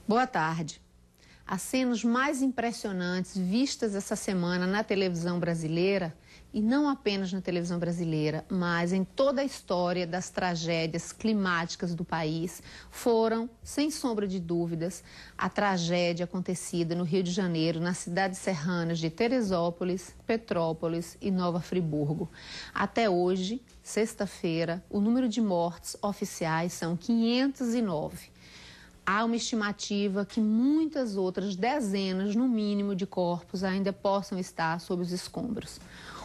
Boa tarde. As cenas mais impressionantes vistas essa semana na televisão brasileira, e não apenas na televisão brasileira, mas em toda a história das tragédias climáticas do país, foram, sem sombra de dúvidas, a tragédia acontecida no Rio de Janeiro, nas cidades serranas de Teresópolis, Petrópolis e Nova Friburgo. Até hoje, sexta-feira, o número de mortes oficiais são 509. Há uma estimativa que muitas outras dezenas, no mínimo, de corpos ainda possam estar sob os escombros.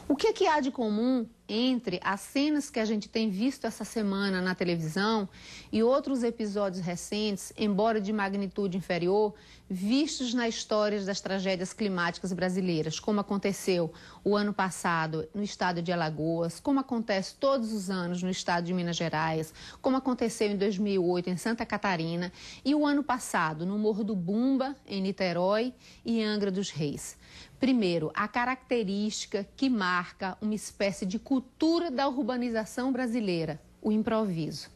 O que há de comum entre as cenas que a gente tem visto essa semana na televisão e outros episódios recentes, embora de magnitude inferior, vistos na história das tragédias climáticas brasileiras, como aconteceu o ano passado no estado de Alagoas, como acontece todos os anos no estado de Minas Gerais, como aconteceu em 2008 em Santa Catarina e o ano passado no Morro do Bumba, em Niterói e Angra dos Reis. Primeiro, a característica que marca uma espécie de cultura da urbanização brasileira, o improviso.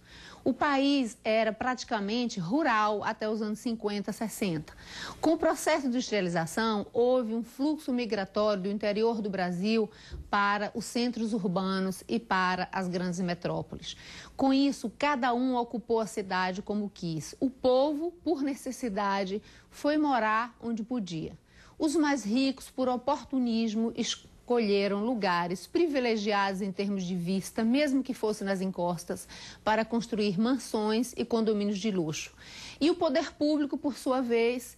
O país era praticamente rural até os anos 50, 60. Com o processo de industrialização, houve um fluxo migratório do interior do Brasil para os centros urbanos e para as grandes metrópoles. Com isso, cada um ocupou a cidade como quis. O povo, por necessidade, foi morar onde podia. Os mais ricos, por oportunismo, escolheram lugares privilegiados em termos de vista, mesmo que fosse nas encostas, para construir mansões e condomínios de luxo. E o poder público, por sua vez,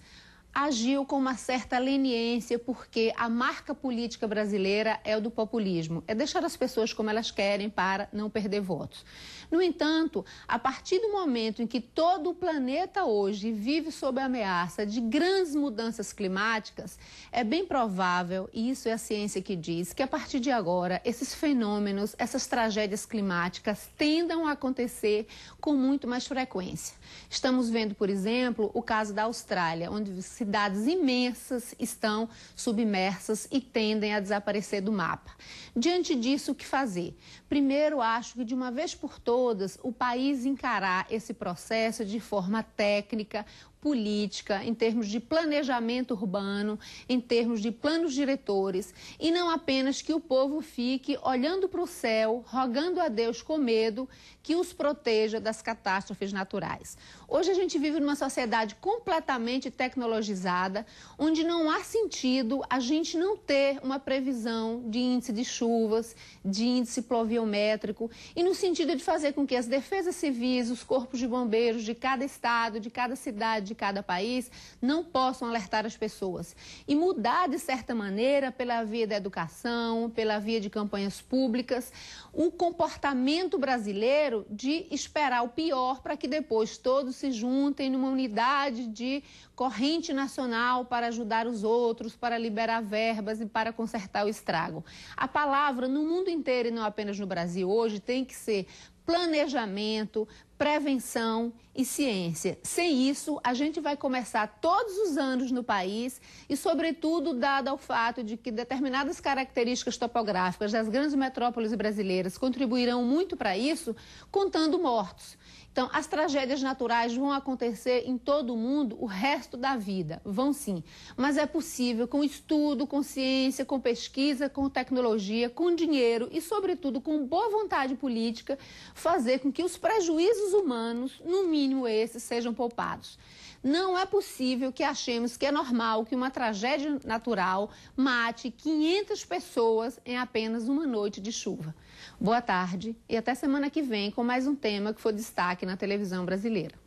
agiu com uma certa leniência, porque a marca política brasileira é o do populismo, é deixar as pessoas como elas querem para não perder votos. No entanto, a partir do momento em que todo o planeta hoje vive sob a ameaça de grandes mudanças climáticas, é bem provável, e isso é a ciência que diz, que a partir de agora esses fenômenos, essas tragédias climáticas tendam a acontecer com muito mais frequência. Estamos vendo, por exemplo, o caso da Austrália, onde cidades imensas estão submersas e tendem a desaparecer do mapa. Diante disso, o que fazer? Primeiro, acho que de uma vez por todas, o país encarar esse processo de forma técnica, política, em termos de planejamento urbano, em termos de planos diretores, e não apenas que o povo fique olhando para o céu, rogando a Deus com medo que os proteja das catástrofes naturais. Hoje a gente vive numa sociedade completamente tecnologizada, onde não há sentido a gente não ter uma previsão de índice de chuvas, de índice pluviométrico, e no sentido de fazer com que as defesas civis, os corpos de bombeiros de cada estado, de cada cidade, de cada país, não possam alertar as pessoas. E mudar, de certa maneira, pela via da educação, pela via de campanhas públicas, o comportamento brasileiro de esperar o pior para que depois todos se juntem numa unidade de corrente nacional para ajudar os outros, para liberar verbas e para consertar o estrago. A palavra no mundo inteiro e não apenas no Brasil hoje tem que ser planejamento, prevenção e ciência. Sem isso, a gente vai começar todos os anos no país e, sobretudo, dado ao fato de que determinadas características topográficas das grandes metrópoles brasileiras contribuirão muito para isso, contando mortos. Então, as tragédias naturais vão acontecer em todo o mundo o resto da vida, vão sim. Mas é possível, com estudo, com ciência, com pesquisa, com tecnologia, com dinheiro e, sobretudo, com boa vontade política, fazer com que os prejuízos humanos, no mínimo esses, sejam poupados. Não é possível que achemos que é normal que uma tragédia natural mate 500 pessoas em apenas uma noite de chuva. Boa tarde e até semana que vem com mais um tema que for destaque na televisão brasileira.